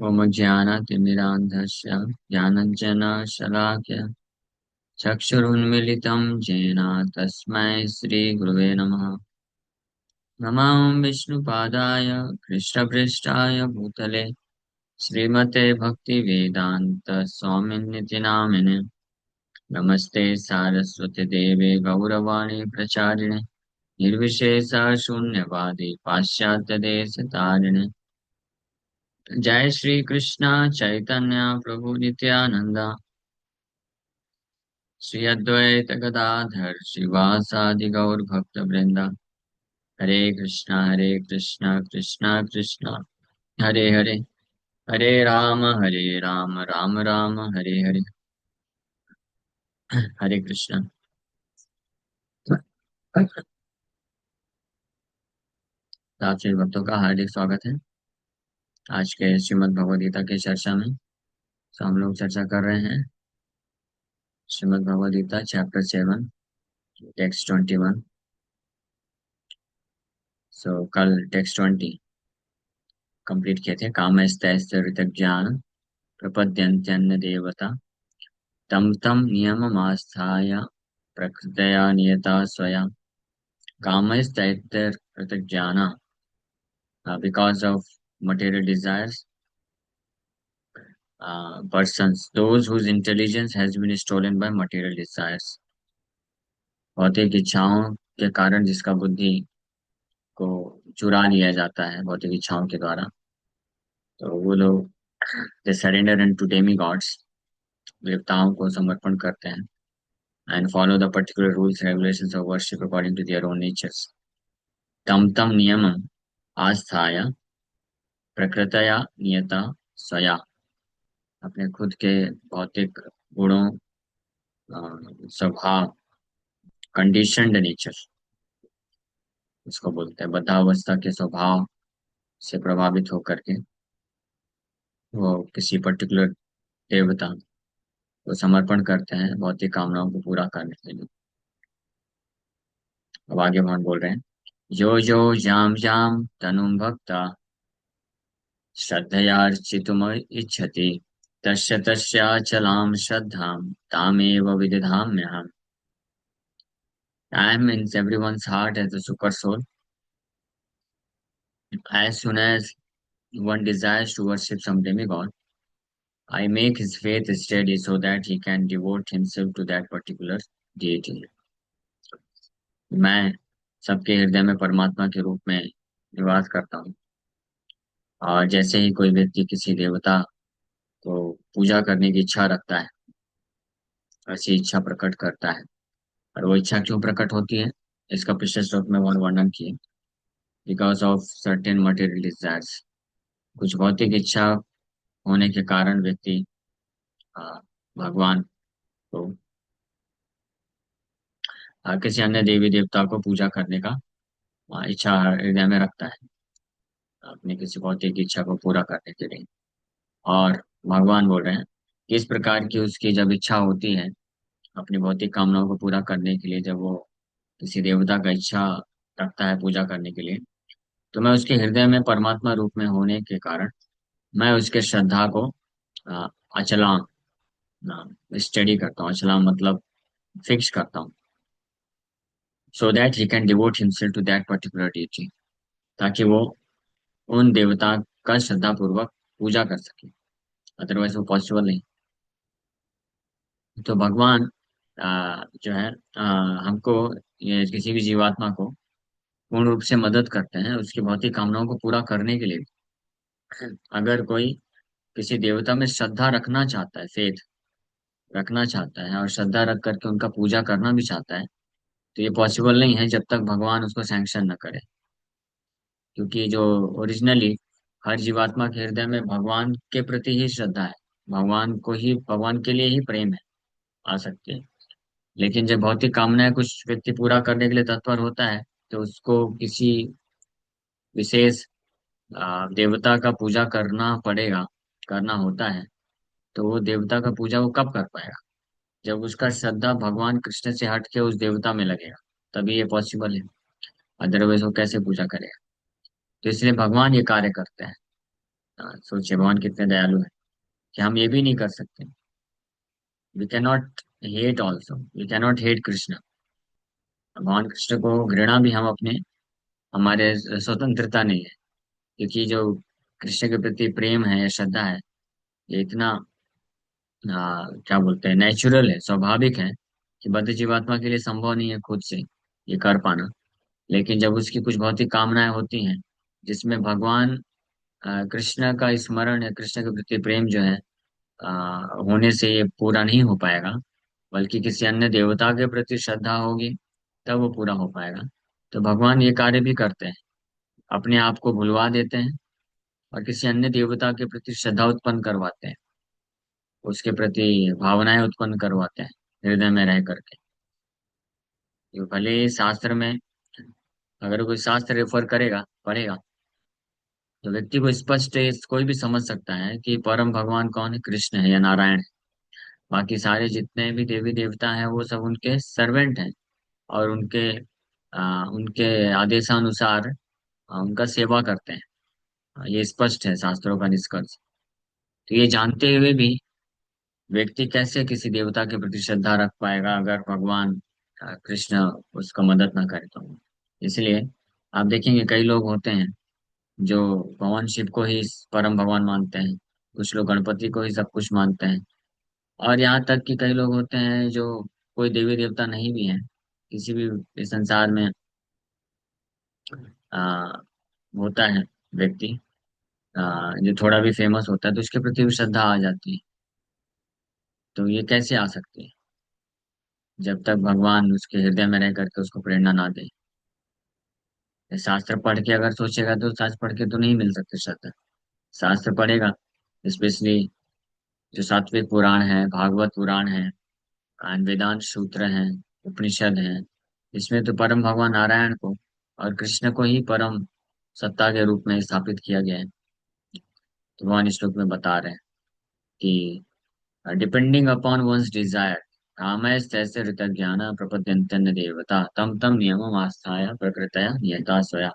मम ज्ञानतिमिरान्धस्य ज्ञानञ्जनशलाकया चक्षुरुन्मीलितं येन तस्मै श्रीगुरवे नमः। नमो विष्णुपादाय कृष्णपृष्ठाय भूतले श्रीमते भक्तिवेदान्त स्वामिनिति नामिने। नमस्ते सारस्वती देवे गौरवाणी प्रचारिणे निर्विशेष शून्यवादी पाश्चात्य देश तारिणे। जय श्री कृष्ण चैतन्य प्रभु नित्यानंद श्री अद्वैत गदाधर श्रीवासादि गौर भक्त वृंदा। हरे कृष्णा कृष्णा कृष्णा हरे हरे, हरे राम राम राम हरे हरे। हरे कृष्णा। आप सभी भक्तों का हार्दिक स्वागत है आज के श्रीमद् भगवद गीता की चर्चा में। तो हम लोग चर्चा कर रहे हैं श्रीमद् भगवद गीता चैप्टर 7 टेक्स्ट 21। सो कल टेक्स्ट 20 कंप्लीट किए थे। कामस्तैस्तरित ज्ञान प्रपद्यन्त्यन्य देवता तम तम नियममास्थाय प्रकृतया नियता स्वया कामस्तैस्तरित ज्ञान। Because of material desires, persons, those whose intelligence has been stolen by material desires, भौतिक इच्छाओं के कारण जिसका बुद्धि को चुरा लिया जाता है भौतिक इच्छाओं के द्वारा, तो वो लोग they surrender into demigods, देवताओं को समर्पण करते हैं, and follow the particular rules regulations of worship according to their own natures. तम तम नियमम आस्थाय प्रकृतया नियता स्वया, अपने खुद के भौतिक गुणों, स्वभाव, कंडीशनड नेचर इसको बोलते हैं, बद्धावस्था के स्वभाव से प्रभावित होकर के वो किसी पर्टिकुलर देवता को समर्पण करते हैं भौतिक कामनाओं को पूरा करने के लिए। अब आगे भगवान बोल रहे हैं, यो यो जाम जाम तनुम भक्ता श्रद्धयार्चितुम इच्छति तस्य तस्याचलां श्रद्धां तामेव विदधाम्यहम्। I am in everyone's heart as the super soul. As soon as one desires to worship some demigod, I make his faith steady so that he can devote himself to that particular deity. मैं सबके हृदय में परमात्मा के रूप में निवास करता हूँ, और जैसे ही कोई व्यक्ति किसी देवता को पूजा करने की इच्छा रखता है, ऐसी इच्छा प्रकट करता है। और वो इच्छा क्यों प्रकट होती है, इसका पिछले श्लोक में वर्णन किए। Because of certain material desires, कुछ भौतिक इच्छा होने के कारण व्यक्ति भगवान को किसी अन्य देवी देवता को पूजा करने का इच्छा हृदय में रखता है, अपनी किसी भौतिक इच्छा को पूरा करने के लिए। और भगवान बोल रहे हैं कि इस प्रकार की उसकी जब इच्छा होती है अपनी भौतिक कामनाओं को पूरा करने के लिए, जब वो किसी देवता का इच्छा रखता है पूजा करने के लिए, तो मैं उसके हृदय में परमात्मा रूप में होने के कारण मैं उसके श्रद्धा को अ, अचला स्टडी करता हूँ। अचला मतलब फिक्स करता हूँ, so that he can devote himself to that particular deity, ताकि वो उन देवता का श्रद्धा पूर्वक पूजा कर सके। अदरवाइज वो पॉसिबल नहीं। तो भगवान जो है हमको, ये किसी भी जीवात्मा को पूर्ण रूप से मदद करते हैं उसकी भौतिक कामनाओं को पूरा करने के लिए। अगर कोई किसी देवता में श्रद्धा रखना चाहता है, फेथ रखना चाहता है, और श्रद्धा रख करके उनका पूजा करना भी चाहता है, तो ये पॉसिबल नहीं है जब तक भगवान उसको सैंक्शन न करे। क्योंकि जो ओरिजिनली हर जीवात्मा के हृदय में भगवान के प्रति ही श्रद्धा है, भगवान को ही, भगवान के लिए ही प्रेम है, आ सकती है। लेकिन जब भौतिक कामनाएं कुछ व्यक्ति पूरा करने के लिए तत्पर होता है, तो उसको किसी विशेष देवता का पूजा करना पड़ेगा, करना होता है। तो वो देवता का पूजा वो कब कर पाएगा, जब उसका श्रद्धा भगवान कृष्ण से हट के उस देवता में लगेगा, तभी ये पॉसिबल है। अदरवाइज वो कैसे पूजा करेगा। तो इसलिए भगवान ये कार्य करते हैं। सोचिए भगवान कितने दयालु है कि हम ये भी नहीं कर सकते। We can not hate also, we can not hate Krishna. भगवान कृष्ण को घृणा भी हम अपने, हमारे स्वतंत्रता नहीं है। क्योंकि जो कृष्ण के प्रति प्रेम है या श्रद्धा है, ये इतना क्या बोलते हैं, नेचुरल है, स्वाभाविक है, कि बद्ध जीवात्मा के लिए संभव नहीं है खुद से ये कर पाना। लेकिन जब उसकी कुछ भौतिक कामनाएं होती हैं, जिसमें भगवान कृष्ण का स्मरण या कृष्ण के प्रति प्रेम जो है होने से ये पूरा नहीं हो पाएगा, बल्कि किसी अन्य देवता के प्रति श्रद्धा होगी, तब वो पूरा हो पाएगा। तो भगवान ये कार्य भी करते हैं, अपने आप को भुलवा देते हैं और किसी अन्य देवता के प्रति श्रद्धा उत्पन्न करवाते हैं, उसके प्रति भावनाएं उत्पन्न करवाते हैं हृदय में रह करके। ये भले ही शास्त्र में, अगर कोई शास्त्र रेफर करेगा पढ़ेगा, तो व्यक्ति को स्पष्ट कोई भी समझ सकता है कि परम भगवान कौन है, कृष्ण है या नारायण है। बाकी सारे जितने भी देवी देवता हैं वो सब उनके सर्वेंट हैं, और उनके आदेशानुसार उनका सेवा करते हैं। ये स्पष्ट है शास्त्रों का निष्कर्ष। तो ये जानते हुए भी व्यक्ति कैसे किसी देवता के प्रति श्रद्धा रख पाएगा, अगर भगवान कृष्ण उसका मदद ना करे तो। इसलिए आप देखेंगे कई लोग होते हैं जो भगवान शिव को ही परम भगवान मानते हैं, कुछ लोग गणपति को ही सब कुछ मानते हैं, और यहाँ तक कि कई लोग होते हैं जो कोई देवी देवता नहीं भी है, किसी भी इस संसार में आ, होता है व्यक्ति जो थोड़ा भी फेमस होता है तो उसके प्रति भी श्रद्धा आ जाती है। तो ये कैसे आ सकती है, जब तक भगवान उसके हृदय में रह करके उसको प्रेरणा ना दे। शास्त्र पढ़ के अगर सोचेगा तो शास्त्र पढ़ के तो नहीं मिल सकती श्रद्धा। शास्त्र पढ़ेगा, स्पेशली जो सात्विक पुराण है, भागवत पुराण है, वेदांत सूत्र हैं, उपनिषद हैं, इसमें तो परम भगवान नारायण को और कृष्ण को ही परम सत्ता के रूप में स्थापित किया गया है। तो भगवान इस श्लोक में बता रहे हैं कि डिपेंडिंग अपॉन वंस डिजायर कामैस्तैस्य ऋतज्ञान प्रपद्यन्ते देवता तम तम नियमम आस्थाय प्रकृतया नियता स्वया।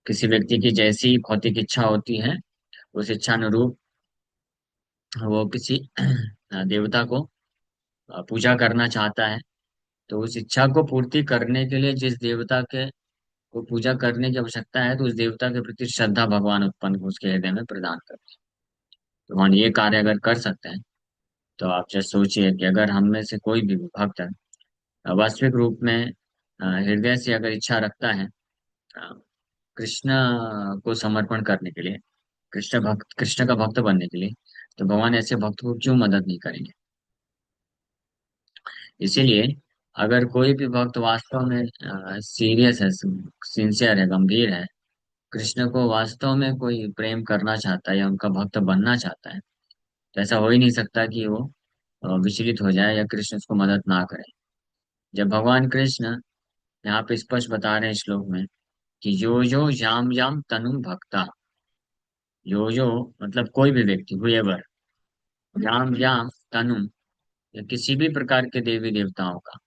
किसी व्यक्ति की जैसी भौतिक इच्छा होती है, उस इच्छा अनुरूप वो किसी देवता को पूजा करना चाहता है। तो उस इच्छा को पूर्ति करने के लिए जिस देवता के को पूजा करने की आवश्यकता है, तो उस देवता के प्रति श्रद्धा भगवान उत्पन्न उसके हृदय में प्रदान करते हैं। तो भगवान ये कार्य अगर कर सकते हैं, तो आप जस्ट सोचिए कि अगर हम में से कोई भी भक्त वास्तविक रूप में हृदय से अगर इच्छा रखता है अ, कृष्ण को समर्पण करने के लिए, कृष्ण का भक्त बनने के लिए, तो भगवान ऐसे भक्त को क्यों मदद नहीं करेंगे। इसीलिए अगर कोई भी भक्त वास्तव में सीरियस है, सिंसियर है, गंभीर है, कृष्ण को वास्तव में कोई प्रेम करना चाहता है या उनका भक्त बनना चाहता है, तो ऐसा हो ही नहीं सकता कि वो विचलित हो जाए या कृष्ण उसको मदद ना करे। जब भगवान कृष्ण यहाँ पे स्पष्ट बता रहे हैं श्लोक में कि यो यो याम याम तनु भक्ता, यो यो मतलब कोई भी व्यक्ति, हुएवर, याम याम तनु या किसी भी प्रकार के देवी देवताओं का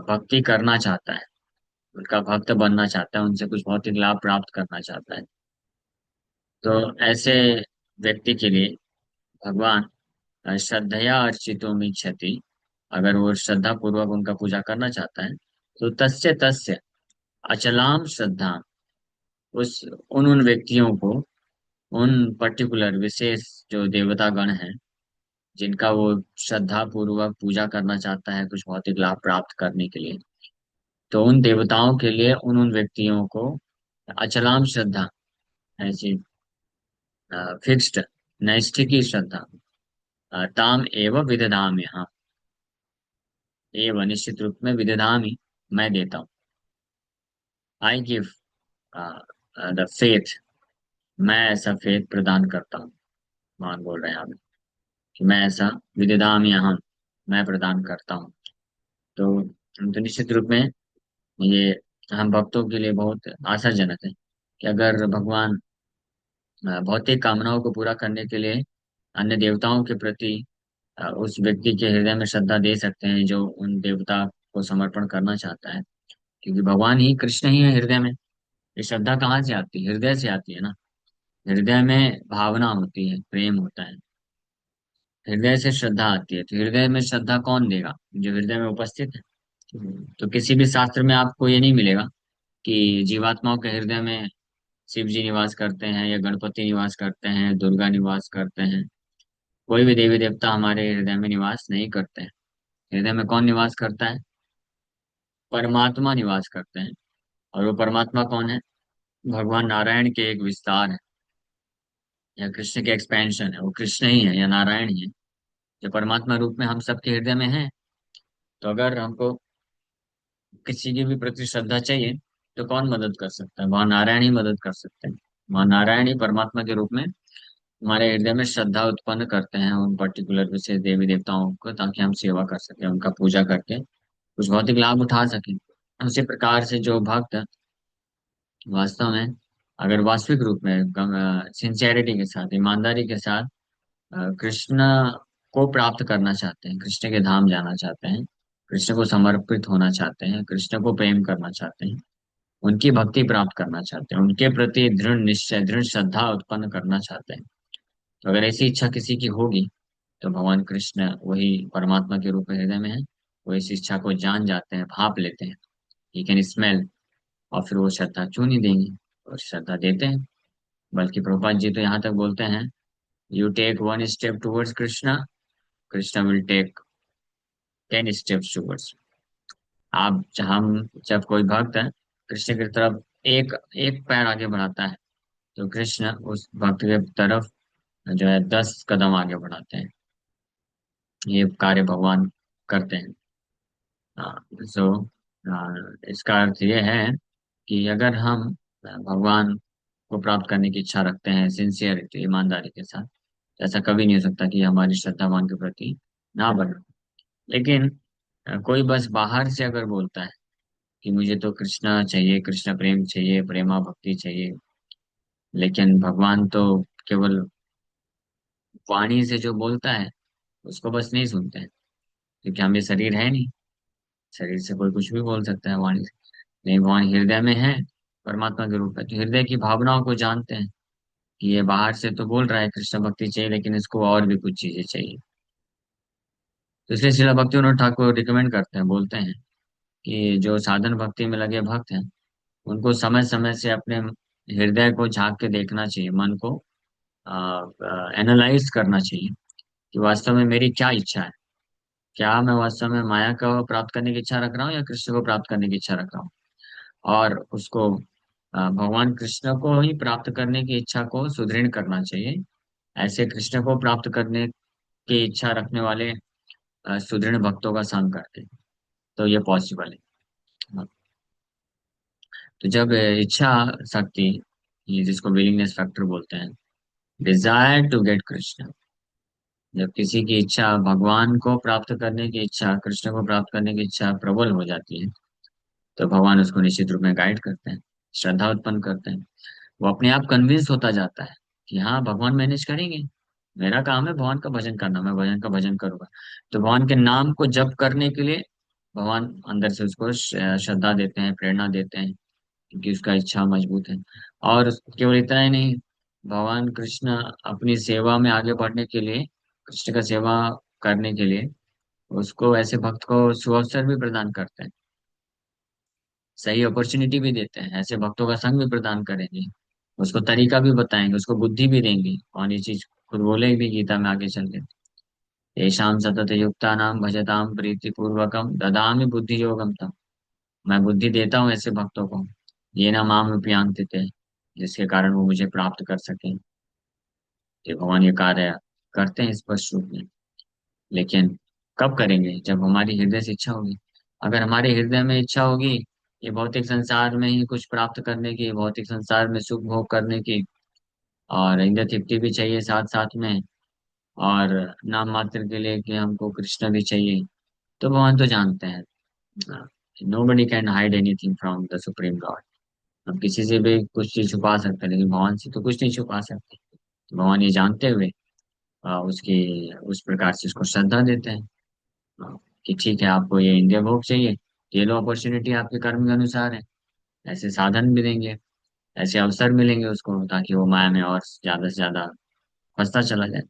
भक्ति करना चाहता है, उनका भक्त बनना चाहता है, उनसे कुछ भौतिक लाभ प्राप्त करना चाहता है, तो ऐसे व्यक्ति के लिए भगवान श्रद्धया अर्चितो मिच्छति, अगर वो श्रद्धा पूर्वक उनका पूजा करना चाहता है, तो तस्य तस्य अचलाम श्रद्धा, उस उन व्यक्तियों को, उन पर्टिकुलर विशेष जो देवता गण हैं जिनका वो श्रद्धा पूर्वक पूजा करना चाहता है कुछ भौतिक लाभ प्राप्त करने के लिए, तो उन देवताओं के लिए उन व्यक्तियों को अचलाम श्रद्धा, ऐसी फिक्स्ड नैष्ठिक की श्रद्धा, ताम एव विदधामि, हाँ, एव निश्चित रूप में विदधामि, मैं देता हूँ। आई गिव द फेथ, मैं ऐसा फेथ प्रदान करता हूँ। भगवान बोल रहे हैं आप कि मैं ऐसा विदधामि अहम, मैं प्रदान करता हूँ। तो निश्चित रूप में ये हम भक्तों के लिए बहुत आशाजनक है कि अगर भगवान भौतिक कामनाओं को पूरा करने के लिए अन्य देवताओं के प्रति उस व्यक्ति के हृदय में श्रद्धा दे सकते हैं जो उन देवता को समर्पण करना चाहता है, क्योंकि भगवान ही कृष्ण ही है हृदय में। ये श्रद्धा कहाँ से आती है, हृदय से आती है ना। हृदय में भावना होती है, प्रेम होता है। हृदय से श्रद्धा आती है, तो हृदय में श्रद्धा कौन देगा? जो हृदय में उपस्थित है। तो किसी भी शास्त्र में आपको ये नहीं मिलेगा कि जीवात्माओं के हृदय में शिव जी निवास करते हैं या गणपति निवास करते हैं, दुर्गा निवास करते हैं। कोई भी देवी देवता हमारे हृदय में निवास नहीं करते हैं। हृदय में कौन निवास करता है? परमात्मा निवास करते हैं। और वो परमात्मा कौन है? भगवान नारायण के एक विस्तार है, या कृष्ण के एक्सपेंशन है। वो कृष्ण ही है या नारायण ही है, जो परमात्मा रूप में हम सबके हृदय में है। तो अगर हमको किसी की भी प्रति श्रद्धा चाहिए, तो कौन मदद कर सकता है? वहाँ नारायण ही मदद कर सकते हैं। वहाँ नारायण ही परमात्मा के रूप में हमारे हृदय में श्रद्धा उत्पन्न करते हैं उन पर्टिकुलर विशेष देवी देवताओं को, ताकि हम सेवा कर सकें, उनका पूजा करके कुछ भौतिक लाभ उठा सकें। उसी प्रकार से जो भक्त वास्तव में, अगर वास्तविक रूप में सिंसियरिटी के साथ, ईमानदारी के साथ कृष्ण को प्राप्त करना चाहते हैं, कृष्ण के धाम जाना चाहते हैं, कृष्ण को समर्पित होना चाहते हैं, कृष्ण को प्रेम करना चाहते हैं, उनकी भक्ति प्राप्त करना चाहते हैं, उनके प्रति दृढ़ निश्चय, दृढ़ श्रद्धा उत्पन्न करना चाहते हैं, तो अगर ऐसी इच्छा किसी की होगी, तो भगवान कृष्ण वही परमात्मा के रूप में हृदय में है। वो इस इच्छा को जान जाते हैं, भाप लेते हैं, ही कैन स्मेल। और फिर वो श्रद्धा क्यों नहीं देंगे, और श्रद्धा देते हैं। बल्कि प्रभुपाद जी तो यहाँ तक बोलते हैं, you take one step towards Krishna, Krishna will take 10 steps towards. हम जब कोई भक्त है कृष्ण की तरफ एक एक पैर आगे बढ़ाता है, तो कृष्ण उस भक्त के तरफ जो है 10 कदम आगे बढ़ाते हैं। ये कार्य भगवान करते हैं। सो इसका अर्थ ये है कि अगर हम भगवान को प्राप्त करने की इच्छा रखते हैं सिंसियरिटी, ईमानदारी के साथ, तो ऐसा कभी नहीं हो सकता कि हमारी श्रद्धा भगवान के प्रति ना बढ़े। लेकिन कोई बस बाहर से अगर बोलता है कि मुझे तो कृष्णा चाहिए, कृष्ण प्रेम चाहिए, प्रेमा भक्ति चाहिए, लेकिन भगवान तो केवल वाणी से जो बोलता है उसको बस नहीं सुनते हैं, क्योंकि हम ये शरीर है नहीं। शरीर से कोई कुछ भी बोल सकता है वाणी से, नहीं, भगवान हृदय में है, परमात्मा के रूप है, तो हृदय की भावनाओं को जानते हैं कि ये बाहर से तो बोल रहा है कृष्ण भक्ति चाहिए, लेकिन इसको और भी कुछ चीजें चाहिए। तो इसलिए श्रील भक्ति विनोद ठाकुर रिकमेंड करते हैं, बोलते हैं कि जो साधन भक्ति में लगे भक्त हैं, उनको समय समय से अपने हृदय को झांक के देखना चाहिए, मन को एनालाइज करना चाहिए कि वास्तव में मेरी क्या इच्छा है। क्या मैं वास्तव में माया को प्राप्त करने की इच्छा रख रहा हूँ या कृष्ण को प्राप्त करने की इच्छा रख रहा हूँ। और उसको भगवान कृष्ण को ही प्राप्त करने की इच्छा को सुदृढ़ करना चाहिए। ऐसे कृष्ण को प्राप्त करने की इच्छा रखने वाले सुदृढ़ भक्तों का संग करके, तो ये पॉसिबल है। हाँ। तो जब इच्छा शक्ति, ये जिसको विलिंगनेस फैक्टर बोलते हैं, डिजायर टू गेट कृष्ण, जब किसी की इच्छा भगवान को प्राप्त करने की इच्छा, कृष्ण को प्राप्त करने की इच्छा प्रबल हो जाती है, तो भगवान उसको निश्चित रूप में गाइड करते हैं, श्रद्धा उत्पन्न करते हैं। वो अपने आप कन्विंस होता जाता है कि हाँ, भगवान मैनेज करेंगे, मेरा काम है भगवान का भजन करना, मैं भजन का भजन करूंगा। तो भगवान के नाम को जप करने के लिए भगवान अंदर से उसको श्रद्धा देते हैं, प्रेरणा देते हैं, क्योंकि उसका इच्छा मजबूत है। और केवल इतना ही नहीं, भगवान कृष्ण अपनी सेवा में आगे बढ़ने के लिए, कृष्ण का सेवा करने के लिए उसको, ऐसे भक्त को सुअवसर भी प्रदान करते हैं, सही अपॉर्चुनिटी भी देते हैं, ऐसे भक्तों का संग भी प्रदान करेंगे, उसको तरीका भी बताएंगे, उसको बुद्धि भी देंगे। और ये चीज खुद बोले भी गीता में आगे चल के, तेषां सतत युक्ता नाम भजताम प्रीति पूर्वकम ददामि बुद्धि योगम तम। मैं बुद्धि देता हूँ ऐसे भक्तों को, ये ना माम उपयांति थे, जिसके कारण वो मुझे प्राप्त कर सके। ये भगवान ये कार्य करते हैं स्पष्ट रूप में। लेकिन कब करेंगे? जब हमारी हृदय से इच्छा होगी। अगर हमारे हृदय में इच्छा होगी ये भौतिक संसार में ही कुछ प्राप्त करने की, भौतिक संसार में सुख भोग करने की, और इंद्रिय तृप्ति भी चाहिए साथ साथ में, और नाम मात्र के लिए कि हमको कृष्ण भी चाहिए, तो भगवान तो जानते हैं, nobody can hide anything from the supreme God. हम किसी से भी कुछ चीज छुपा सकते हैं, लेकिन भगवान से तो कुछ नहीं छुपा सकते। तो भगवान ये जानते हुए उसकी उस प्रकार से उसको श्रद्धा देते हैं, कि ठीक है, आपको ये इंद्रिय भोग चाहिए, ये लो अपॉर्चुनिटी आपके कर्म के अनुसार है, ऐसे साधन भी देंगे। ऐसे अवसर मिलेंगे उसको ताकि वो माया में और ज्यादा से ज्यादा फंसता चला जाए।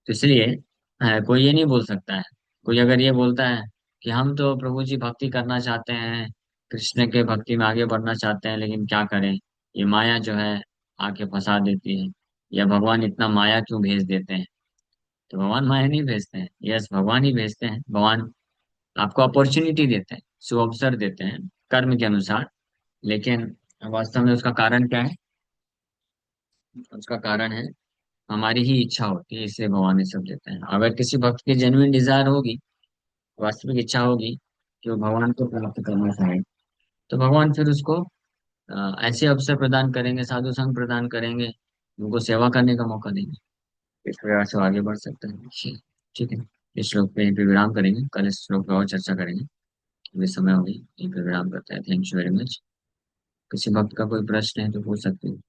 तो इसलिए कोई ये नहीं बोल सकता है, कोई अगर ये बोलता है कि हम तो प्रभु जी भक्ति करना चाहते हैं, कृष्ण के भक्ति में आगे बढ़ना चाहते हैं, लेकिन क्या करें, ये माया जो है आके फंसा देती है, या भगवान इतना माया क्यों भेज देते हैं। तो भगवान माया नहीं भेजते हैं, यस भगवान ही भेजते हैं। भगवान आपको अपॉर्चुनिटी देते हैं, शुभ अवसर देते हैं कर्म के अनुसार। लेकिन वास्तव में उसका कारण क्या है? उसका कारण है हमारी ही इच्छा होती है, इसलिए भगवान ये सब देते हैं। अगर किसी भक्त की जेन्युइन डिजायर होगी, वास्तविक इच्छा होगी कि वो भगवान को प्राप्त करना चाहे, तो भगवान फिर उसको ऐसे अवसर प्रदान करेंगे, साधु संग प्रदान करेंगे, उनको सेवा करने का मौका देंगे। इस प्रकार से वो आगे बढ़ सकते हैं। ठीक है, इस श्लोक पे यहीं पे विराम करेंगे, कल इस श्लोक पे और चर्चा करेंगे। अभी समय हो गई, यहीं पे विराम करते हैं। Thank you very much. किसी भक्त का कोई प्रश्न है तो पूछ सकते हैं।